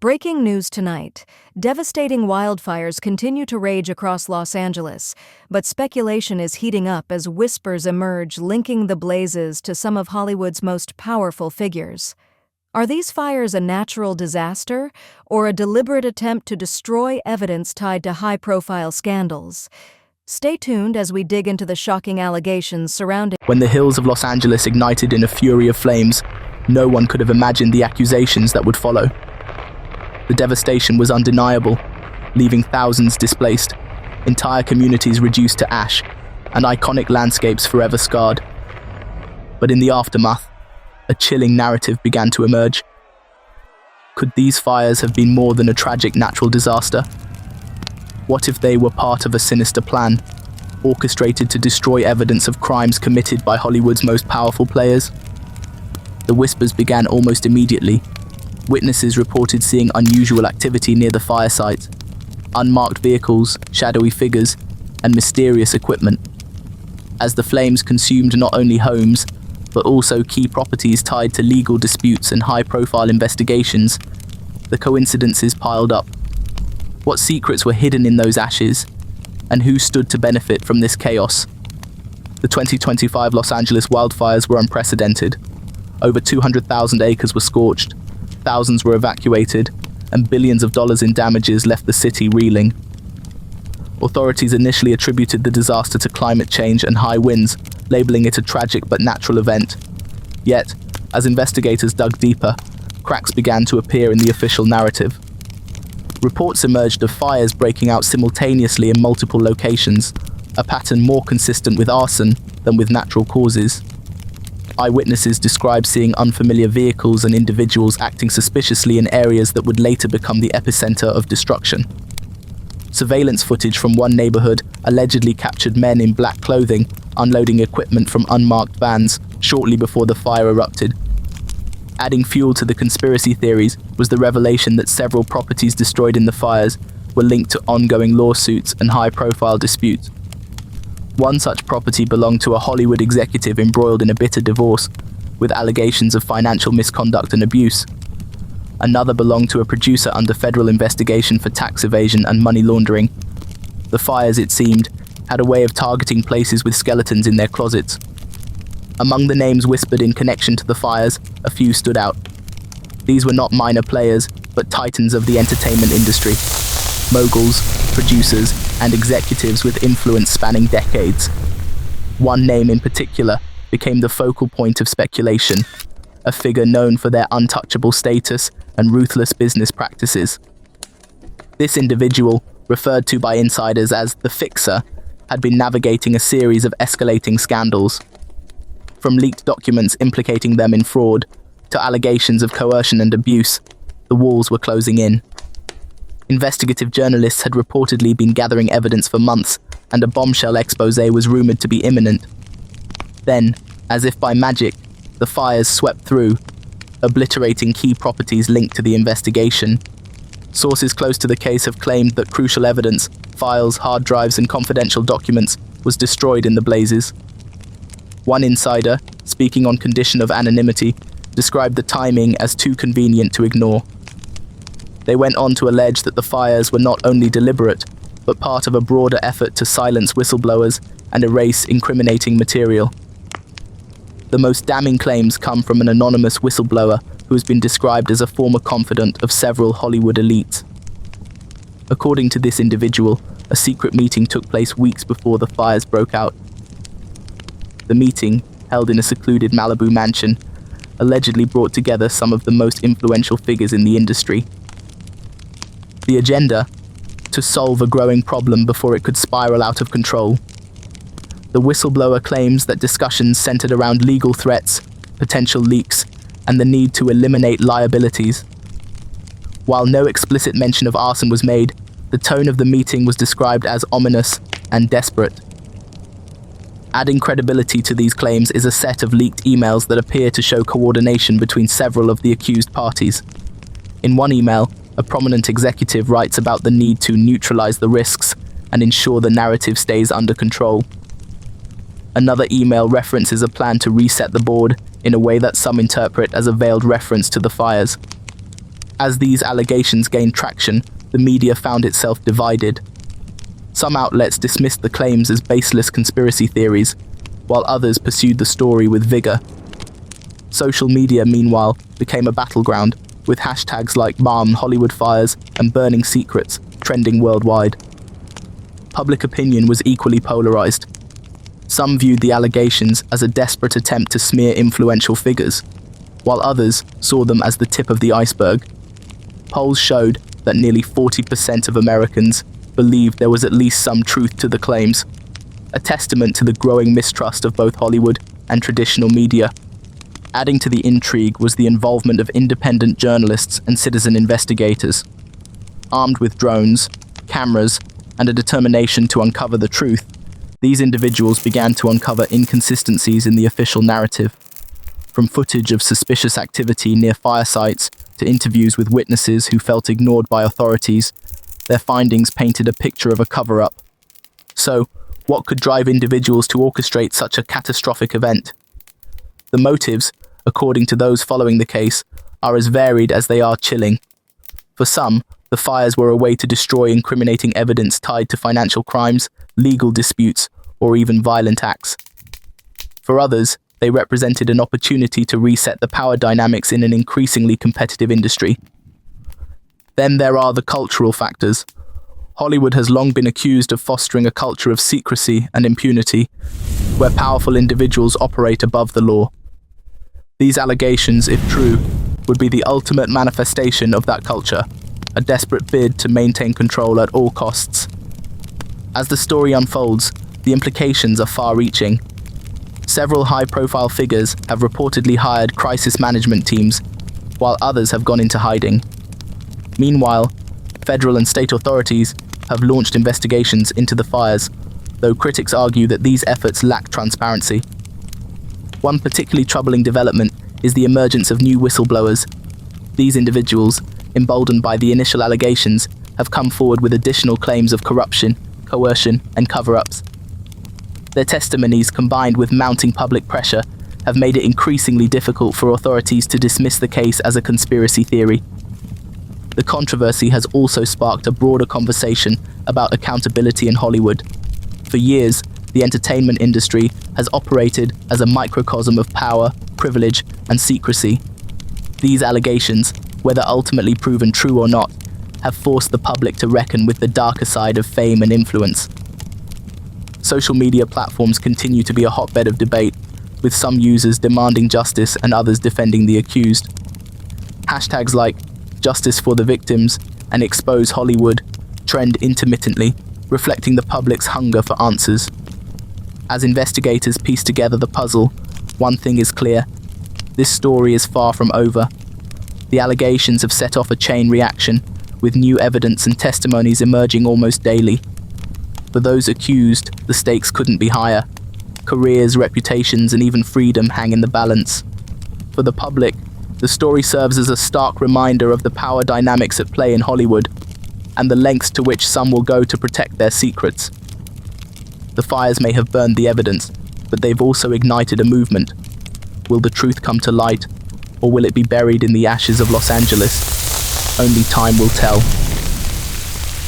Breaking news tonight. Devastating wildfires continue to rage across Los Angeles, but speculation is heating up as whispers emerge linking the blazes to some of Hollywood's most powerful figures. Are these fires a natural disaster or a deliberate attempt to destroy evidence tied to high-profile scandals? Stay tuned as we dig into the shocking allegations surrounding. When the hills of Los Angeles ignited in a fury of flames, no one could have imagined the accusations that would follow. The devastation was undeniable, leaving thousands displaced, entire communities reduced to ash, and iconic landscapes forever scarred. But in the aftermath, a chilling narrative began to emerge. Could these fires have been more than a tragic natural disaster? What if they were part of a sinister plan, orchestrated to destroy evidence of crimes committed by Hollywood's most powerful players? The whispers began almost immediately. Witnesses reported seeing unusual activity near the fire site, unmarked vehicles, shadowy figures, and mysterious equipment. As the flames consumed not only homes, but also key properties tied to legal disputes and high-profile investigations, the coincidences piled up. What secrets were hidden in those ashes, and who stood to benefit from this chaos? The 2025 Los Angeles wildfires were unprecedented. Over 200,000 acres were scorched, thousands were evacuated, and billions of dollars in damages left the city reeling. Authorities initially attributed the disaster to climate change and high winds, labeling it a tragic but natural event. Yet, as investigators dug deeper, cracks began to appear in the official narrative. Reports emerged of fires breaking out simultaneously in multiple locations, a pattern more consistent with arson than with natural causes. Eyewitnesses described seeing unfamiliar vehicles and individuals acting suspiciously in areas that would later become the epicenter of destruction. Surveillance footage from one neighborhood allegedly captured men in black clothing unloading equipment from unmarked vans shortly before the fire erupted. Adding fuel to the conspiracy theories was the revelation that several properties destroyed in the fires were linked to ongoing lawsuits and high-profile disputes. One such property belonged to a Hollywood executive embroiled in a bitter divorce, with allegations of financial misconduct and abuse. Another belonged to a producer under federal investigation for tax evasion and money laundering. The fires, it seemed, had a way of targeting places with skeletons in their closets. Among the names whispered in connection to the fires, a few stood out. These were not minor players, but titans of the entertainment industry. Moguls, producers, and executives with influence spanning decades. One name in particular became the focal point of speculation, a figure known for their untouchable status and ruthless business practices. This individual, referred to by insiders as the Fixer, had been navigating a series of escalating scandals. From leaked documents implicating them in fraud to allegations of coercion and abuse, the walls were closing in. Investigative journalists had reportedly been gathering evidence for months, and a bombshell exposé was rumored to be imminent. Then, as if by magic, the fires swept through, obliterating key properties linked to the investigation. Sources close to the case have claimed that crucial evidence, files, hard drives, and confidential documents, was destroyed in the blazes. One insider, speaking on condition of anonymity, described the timing as too convenient to ignore. They went on to allege that the fires were not only deliberate, but part of a broader effort to silence whistleblowers and erase incriminating material. The most damning claims come from an anonymous whistleblower who has been described as a former confidant of several Hollywood elites. According to this individual, a secret meeting took place weeks before the fires broke out. The meeting, held in a secluded Malibu mansion, allegedly brought together some of the most influential figures in the industry. The agenda? To solve a growing problem before it could spiral out of control. The whistleblower claims that discussions centered around legal threats, potential leaks, and the need to eliminate liabilities. While no explicit mention of arson was made, the tone of the meeting was described as ominous and desperate. Adding credibility to these claims is a set of leaked emails that appear to show coordination between several of the accused parties. In one email, a prominent executive writes about the need to neutralize the risks and ensure the narrative stays under control. Another email references a plan to reset the board in a way that some interpret as a veiled reference to the fires. As these allegations gained traction, the media found itself divided. Some outlets dismissed the claims as baseless conspiracy theories, while others pursued the story with vigor. Social media, meanwhile, became a battleground, with hashtags like Hollywood fires and burning secrets trending worldwide. Public opinion was equally polarized. Some viewed the allegations as a desperate attempt to smear influential figures, while others saw them as the tip of the iceberg. Polls showed that nearly 40% of Americans believed there was at least some truth to the claims, a testament to the growing mistrust of both Hollywood and traditional media. Adding to the intrigue was the involvement of independent journalists and citizen investigators. Armed with drones, cameras, and a determination to uncover the truth, these individuals began to uncover inconsistencies in the official narrative. From footage of suspicious activity near fire sites to interviews with witnesses who felt ignored by authorities, their findings painted a picture of a cover-up. So, what could drive individuals to orchestrate such a catastrophic event? The motives, according to those following the case, are as varied as they are chilling. For some, the fires were a way to destroy incriminating evidence tied to financial crimes, legal disputes, or even violent acts. For others, they represented an opportunity to reset the power dynamics in an increasingly competitive industry. Then there are the cultural factors. Hollywood has long been accused of fostering a culture of secrecy and impunity, where powerful individuals operate above the law. These allegations, if true, would be the ultimate manifestation of that culture, a desperate bid to maintain control at all costs. As the story unfolds, the implications are far-reaching. Several high-profile figures have reportedly hired crisis management teams, while others have gone into hiding. Meanwhile, federal and state authorities have launched investigations into the fires, though critics argue that these efforts lack transparency. One particularly troubling development is the emergence of new whistleblowers. These individuals, emboldened by the initial allegations, have come forward with additional claims of corruption, coercion, and cover-ups. Their testimonies, combined with mounting public pressure, have made it increasingly difficult for authorities to dismiss the case as a conspiracy theory. The controversy has also sparked a broader conversation about accountability in Hollywood. For years, the entertainment industry has operated as a microcosm of power, privilege, and secrecy. These allegations, whether ultimately proven true or not, have forced the public to reckon with the darker side of fame and influence. Social media platforms continue to be a hotbed of debate, with some users demanding justice and others defending the accused. Hashtags like "Justice for the Victims" and "Expose Hollywood" trend intermittently, reflecting the public's hunger for answers. As investigators piece together the puzzle, one thing is clear: this story is far from over. The allegations have set off a chain reaction, with new evidence and testimonies emerging almost daily. For those accused, the stakes couldn't be higher. Careers, reputations, and even freedom hang in the balance. For the public, the story serves as a stark reminder of the power dynamics at play in Hollywood, and the lengths to which some will go to protect their secrets. The fires may have burned the evidence, but they've also ignited a movement. Will the truth come to light, or will it be buried in the ashes of Los Angeles? Only time will tell.